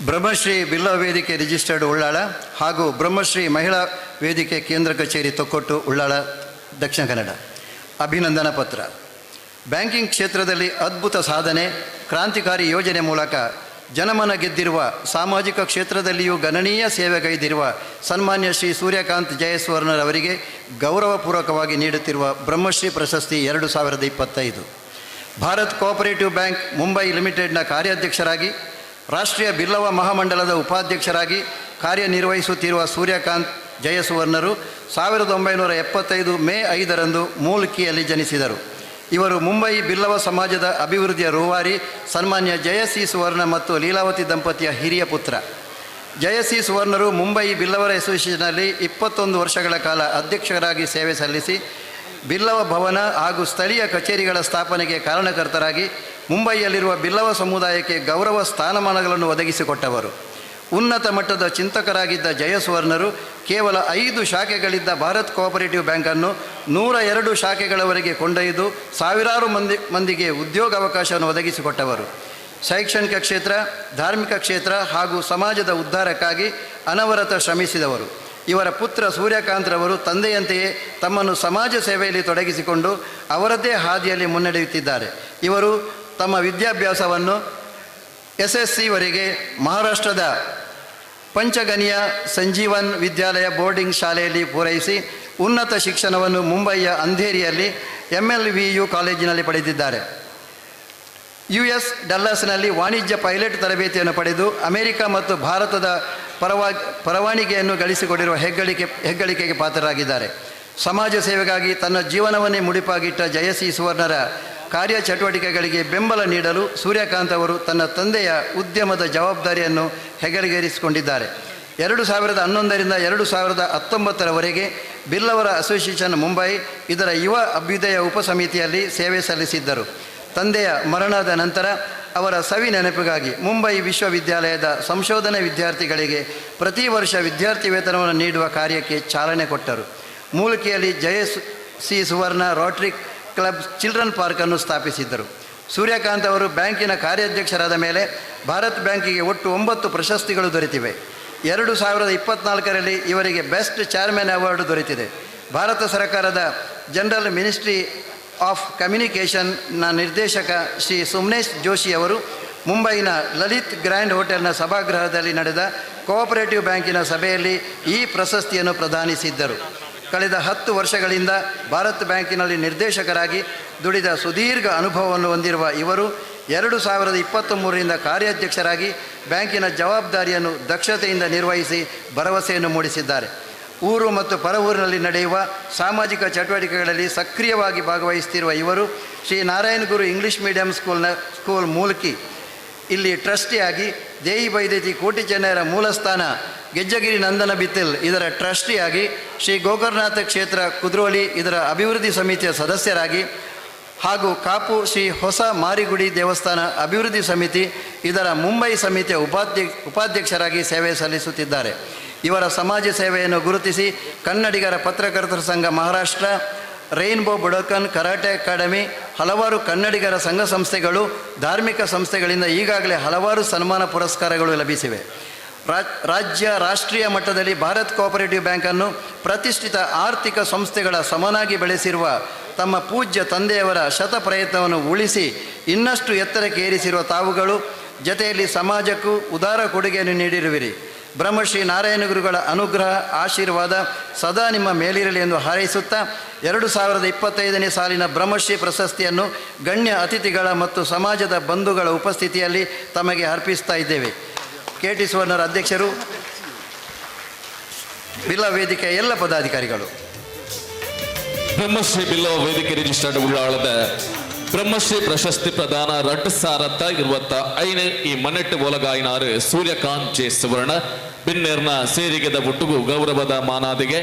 ಬ್ರಹ್ಮಶ್ರೀ ಬಿಲ್ಲ ವೇದಿಕೆ ರಿಜಿಸ್ಟರ್ಡ್ ಉಳ್ಳಾಳ ಹಾಗೂ ಬ್ರಹ್ಮಶ್ರೀ ಮಹಿಳಾ ವೇದಿಕೆ ಕೇಂದ್ರ ಕಚೇರಿ ತೊಕ್ಕೊಟ್ಟು ಉಳ್ಳಾಳ ದಕ್ಷಿಣ ಕನ್ನಡ. ಅಭಿನಂದನಾ ಪತ್ರ. ಬ್ಯಾಂಕಿಂಗ್ ಕ್ಷೇತ್ರದಲ್ಲಿ ಅದ್ಭುತ ಸಾಧನೆ, ಕ್ರಾಂತಿಕಾರಿ ಯೋಜನೆ ಮೂಲಕ ಜನಮನ ಗೆದ್ದಿರುವ, ಸಾಮಾಜಿಕ ಕ್ಷೇತ್ರದಲ್ಲಿಯೂ ಗಣನೀಯ ಸೇವೆಗೈದಿರುವ ಸನ್ಮಾನ್ಯ ಶ್ರೀ ಸೂರ್ಯಕಾಂತ್ ಜಯಸ್ವರ್ಣರವರಿಗೆ ಗೌರವಪೂರ್ವಕವಾಗಿ ನೀಡುತ್ತಿರುವ ಬ್ರಹ್ಮಶ್ರೀ ಪ್ರಶಸ್ತಿ 2025. ಭಾರತ್ ಕೋಆಪರೇಟಿವ್ ಬ್ಯಾಂಕ್ ಮುಂಬೈ ಲಿಮಿಟೆಡ್ನ ಕಾರ್ಯಾಧ್ಯಕ್ಷರಾಗಿ, ರಾಷ್ಟ್ರೀಯ ಬಿಲ್ಲವ ಮಹಾಮಂಡಲದ ಉಪಾಧ್ಯಕ್ಷರಾಗಿ ಕಾರ್ಯನಿರ್ವಹಿಸುತ್ತಿರುವ ಸೂರ್ಯಕಾಂತ್ ಜಯಸುವರ್ಣರು 1975 ಮೇ 5ರಂದು ಮೂಲ್ಕಿಯಲ್ಲಿ ಜನಿಸಿದರು. ಇವರು ಮುಂಬೈ ಬಿಲ್ಲವ ಸಮಾಜದ ಅಭಿವೃದ್ಧಿಯ ರೂವಾರಿ ಸನ್ಮಾನ್ಯ ಜಯಸಿ ಸುವರ್ಣ ಮತ್ತು ಲೀಲಾವತಿ ದಂಪತಿಯ ಹಿರಿಯ ಪುತ್ರ. ಜಯಸಿ ಸುವರ್ಣರು ಮುಂಬೈ ಬಿಲ್ಲವರ ಅಸೋಸಿಯೇಷನ್ನಲ್ಲಿ 21 ವರ್ಷಗಳ ಕಾಲ ಅಧ್ಯಕ್ಷರಾಗಿ ಸೇವೆ ಸಲ್ಲಿಸಿ, ಬಿಲ್ಲವ ಭವನ ಹಾಗೂ ಸ್ಥಳೀಯ ಕಚೇರಿಗಳ ಸ್ಥಾಪನೆಗೆ ಕಾರಣಕರ್ತರಾಗಿ ಮುಂಬೈಯಲ್ಲಿರುವ ಬಿಲ್ಲವ ಸಮುದಾಯಕ್ಕೆ ಗೌರವ ಸ್ಥಾನಮಾನಗಳನ್ನು ಒದಗಿಸಿಕೊಟ್ಟವರು. ಉನ್ನತ ಮಟ್ಟದ ಚಿಂತಕರಾಗಿದ್ದ ಜಯಸುವರ್ಣರು ಕೇವಲ 5 ಶಾಖೆಗಳಿದ್ದ ಭಾರತ್ ಕೋಆಪರೇಟಿವ್ ಬ್ಯಾಂಕನ್ನು 102 ಶಾಖೆಗಳವರೆಗೆ ಕೊಂಡೊಯ್ದು ಸಾವಿರಾರು ಮಂದಿಗೆ ಉದ್ಯೋಗಾವಕಾಶವನ್ನು ಒದಗಿಸಿಕೊಟ್ಟವರು. ಶೈಕ್ಷಣಿಕ ಕ್ಷೇತ್ರ, ಧಾರ್ಮಿಕ ಕ್ಷೇತ್ರ ಹಾಗೂ ಸಮಾಜದ ಉದ್ಧಾರಕ್ಕಾಗಿ ಅನವರತ ಶ್ರಮಿಸಿದವರು. ಇವರ ಪುತ್ರ ಸೂರ್ಯಕಾಂತ್ರವರು ತಂದೆಯಂತೆಯೇ ತಮ್ಮನ್ನು ಸಮಾಜ ಸೇವೆಯಲ್ಲಿ ತೊಡಗಿಸಿಕೊಂಡು ಅವರದ್ದೇ ಹಾದಿಯಲ್ಲಿ ಮುನ್ನಡೆಯುತ್ತಿದ್ದಾರೆ. ಇವರು ತಮ್ಮ ವಿದ್ಯಾಭ್ಯಾಸವನ್ನು SSCವರೆಗೆ ಮಹಾರಾಷ್ಟ್ರದ ಪಂಚಗನಿಯ ಸಂಜೀವನ್ ವಿದ್ಯಾಲಯ ಬೋರ್ಡಿಂಗ್ ಶಾಲೆಯಲ್ಲಿ ಪೂರೈಸಿ, ಉನ್ನತ ಶಿಕ್ಷಣವನ್ನು ಮುಂಬಯಿಯ ಅಂಧೇರಿಯಲ್ಲಿ MLVU ಕಾಲೇಜಿನಲ್ಲಿ ಪಡೆದಿದ್ದಾರೆ. US ಡಲ್ಲಾಸ್ನಲ್ಲಿ ವಾಣಿಜ್ಯ ಪೈಲಟ್ ತರಬೇತಿಯನ್ನು ಪಡೆದು ಅಮೆರಿಕ ಮತ್ತು ಭಾರತದ ಪರವಾನಿಗೆಯನ್ನು ಗಳಿಸಿಕೊಂಡಿರುವ ಹೆಗ್ಗಳಿಕೆಗೆ ಪಾತ್ರರಾಗಿದ್ದಾರೆ. ಸಮಾಜ ಸೇವೆಗಾಗಿ ತನ್ನ ಜೀವನವನ್ನೇ ಮುಡಿಪಾಗಿಟ್ಟ ಜಯಸಿ ಸುವರ್ಣರ ಕಾರ್ಯಚಟುವಟಿಕೆಗಳಿಗೆ ಬೆಂಬಲ ನೀಡಲು ಸೂರ್ಯಕಾಂತ್ ಅವರು ತನ್ನ ತಂದೆಯ ಉದ್ಯಮದ ಜವಾಬ್ದಾರಿಯನ್ನು ಹೆಗಲಿಗೇರಿಸಿಕೊಂಡಿದ್ದಾರೆ. 2011ರಿಂದ 2019ರವರೆಗೆ ಬಿಲ್ಲವರ ಅಸೋಸಿಯೇಷನ್ ಮುಂಬೈ ಇದರ ಯುವ ಅಭ್ಯುದಯ ಉಪಸಮಿತಿಯಲ್ಲಿ ಸೇವೆ ಸಲ್ಲಿಸಿದ್ದರು. ತಂದೆಯ ಮರಣದ ನಂತರ ಅವರ ಸವಿ ನೆನಪಿಗಾಗಿ ಮುಂಬೈ ವಿಶ್ವವಿದ್ಯಾಲಯದ ಸಂಶೋಧನೆ ವಿದ್ಯಾರ್ಥಿಗಳಿಗೆ ಪ್ರತಿ ವರ್ಷ ವಿದ್ಯಾರ್ಥಿ ವೇತನವನ್ನು ನೀಡುವ ಕಾರ್ಯಕ್ಕೆ ಚಾಲನೆ ಕೊಟ್ಟರು. ಮೂಲ್ಕಿಯಲ್ಲಿ ಜಯಸಿ ಸುವರ್ಣ ರೋಟರಿ ಕ್ಲಬ್ ಚಿಲ್ಡ್ರನ್ ಪಾರ್ಕನ್ನು ಸ್ಥಾಪಿಸಿದ್ದರು. ಸೂರ್ಯಕಾಂತ್ ಅವರು ಬ್ಯಾಂಕಿನ ಕಾರ್ಯಾಧ್ಯಕ್ಷರಾದ ಮೇಲೆ ಭಾರತ್ ಬ್ಯಾಂಕಿಗೆ ಒಟ್ಟು 9 ಪ್ರಶಸ್ತಿಗಳು ದೊರೆತಿವೆ. 2024ರಲ್ಲಿ ಇವರಿಗೆ ಬೆಸ್ಟ್ ಚೇರ್ಮನ್ ಅವಾರ್ಡ್ ದೊರೆತಿದೆ. ಭಾರತ ಸರ್ಕಾರದ ಜನರಲ್ ಮಿನಿಸ್ಟ್ರಿ ಆಫ್ ಕಮ್ಯುನಿಕೇಷನ್ನ ನಿರ್ದೇಶಕ ಶ್ರೀ ಸುಮ್ನೇಶ್ ಜೋಶಿ ಅವರು ಮುಂಬೈನ ಲಲಿತ್ ಗ್ರ್ಯಾಂಡ್ ಹೋಟೆಲ್ನ ಸಭಾಗೃಹದಲ್ಲಿ ನಡೆದ ಕೋಆಪರೇಟಿವ್ ಬ್ಯಾಂಕಿನ ಸಭೆಯಲ್ಲಿ ಈ ಪ್ರಶಸ್ತಿಯನ್ನು ಪ್ರದಾನಿಸಿದ್ದರು. ಕಳೆದ 10 ವರ್ಷಗಳಿಂದ ಭಾರತ್ ಬ್ಯಾಂಕಿನಲ್ಲಿ ನಿರ್ದೇಶಕರಾಗಿ ದುಡಿದ ಸುದೀರ್ಘ ಅನುಭವವನ್ನು ಹೊಂದಿರುವ ಇವರು 2023ರಿಂದ ಕಾರ್ಯಾಧ್ಯಕ್ಷರಾಗಿ ಬ್ಯಾಂಕಿನ ಜವಾಬ್ದಾರಿಯನ್ನು ದಕ್ಷತೆಯಿಂದ ನಿರ್ವಹಿಸಿ ಭರವಸೆಯನ್ನು ಮೂಡಿಸಿದ್ದಾರೆ. ಊರು ಮತ್ತು ಪರ ಊರಿನಲ್ಲಿ ನಡೆಯುವ ಸಾಮಾಜಿಕ ಚಟುವಟಿಕೆಗಳಲ್ಲಿ ಸಕ್ರಿಯವಾಗಿ ಭಾಗವಹಿಸುತ್ತಿರುವ ಇವರು Shri Narayana Guru English medium school Mulki ಇಲ್ಲಿ ಟ್ರಸ್ಟಿಯಾಗಿ, ದೇಯಿ ಬೈದೇತಿ ಕೋಟಿ ಚೆನ್ನೈರ ಮೂಲಸ್ಥಾನ ಗೆಜ್ಜಗಿರಿ ನಂದನ ಬಿತ್ತಿಲ್ ಇದರ ಟ್ರಸ್ಟಿಯಾಗಿ, ಶ್ರೀ ಗೋಕರ್ಣನಾಥ ಕ್ಷೇತ್ರ ಕುದ್ರೋಳಿ ಇದರ ಅಭಿವೃದ್ಧಿ ಸಮಿತಿಯ ಸದಸ್ಯರಾಗಿ ಹಾಗೂ ಕಾಪು ಶ್ರೀ ಹೊಸ ಮಾರಿಗುಡಿ ದೇವಸ್ಥಾನ ಅಭಿವೃದ್ಧಿ ಸಮಿತಿ ಇದರ ಮುಂಬೈ ಸಮಿತಿಯ ಉಪಾಧ್ಯಕ್ಷರಾಗಿ ಸೇವೆ ಸಲ್ಲಿಸುತ್ತಿದ್ದಾರೆ. ಇವರ ಸಮಾಜ ಸೇವೆಯನ್ನು ಗುರುತಿಸಿ ಕನ್ನಡಿಗರ ಪತ್ರಕರ್ತರ ಸಂಘ ಮಹಾರಾಷ್ಟ್ರ, ರೈನ್ಬೋ ಬುಡಕನ್ ಕರಾಟೆ ಅಕಾಡೆಮಿ, ಹಲವಾರು ಕನ್ನಡಿಗರ ಸಂಘ ಸಂಸ್ಥೆಗಳು, ಧಾರ್ಮಿಕ ಸಂಸ್ಥೆಗಳಿಂದ ಈಗಾಗಲೇ ಹಲವಾರು ಸನ್ಮಾನ ಪುರಸ್ಕಾರಗಳು ಲಭಿಸಿವೆ. ರಾಜ್ಯ ರಾಷ್ಟ್ರೀಯ ಮಟ್ಟದಲ್ಲಿ ಭಾರತ್ ಕೋಆಪರೇಟಿವ್ ಬ್ಯಾಂಕನ್ನು ಪ್ರತಿಷ್ಠಿತ ಆರ್ಥಿಕ ಸಂಸ್ಥೆಗಳ ಸಮನಾಗಿ ಬೆಳೆಸಿರುವ ತಮ್ಮ ಪೂಜ್ಯ ತಂದೆಯವರ ಶತ ಪ್ರಯತ್ನವನ್ನು ಉಳಿಸಿ ಇನ್ನಷ್ಟು ಎತ್ತರಕ್ಕೆ ಏರಿಸಿರುವ ತಾವುಗಳು ಜತೆಯಲ್ಲಿ ಸಮಾಜಕ್ಕೂ ಉದಾರ ಕೊಡುಗೆಯನ್ನು ನೀಡಿರುವಿರಿ. ಬ್ರಹ್ಮಶ್ರೀ ನಾರಾಯಣ ಗುರುಗಳ ಅನುಗ್ರಹ ಆಶೀರ್ವಾದ ಸದಾ ನಿಮ್ಮ ಮೇಲಿರಲಿ ಎಂದು ಹಾರೈಸುತ್ತಾ 2025ನೇ ಸಾಲಿನ ಬ್ರಹ್ಮಶ್ರೀ ಪ್ರಶಸ್ತಿಯನ್ನು ಗಣ್ಯ ಅತಿಥಿಗಳ ಮತ್ತು ಸಮಾಜದ ಬಂಧುಗಳ ಉಪಸ್ಥಿತಿಯಲ್ಲಿ ತಮಗೆ ಅರ್ಪಿಸ್ತಾ ಇದ್ದೇವೆ. KT ಸುವರ್ಣರ ಅಧ್ಯಕ್ಷರು, ಬಿಲ್ಲ ವೇದಿಕೆಯ ಎಲ್ಲ ಪದಾಧಿಕಾರಿಗಳು. ಬ್ರಹ್ಮಶ್ರೀ ಬಿಲ್ಲವ ವೇದಿಕೆ ರಿಜಿಸ್ಟರ್ಡ್ ಉಳ್ಳಾಳದ ಬ್ರಹ್ಮಶ್ರೀ ಪ್ರಶಸ್ತಿ ಪ್ರದಾನ 2025 ಈ ಮನೆಟ್ಟು ಒಲಗಾಯಿನಾರು ಸೂರ್ಯಕಾಂತ್ ಜೆ ಸುವರ್ಣ ಬಿನ್ನೇರ್ನ ಸೇರಿಗೆದ ಒಟ್ಟುಗು ಗೌರವದ ಮಾನಾದಿಗೆ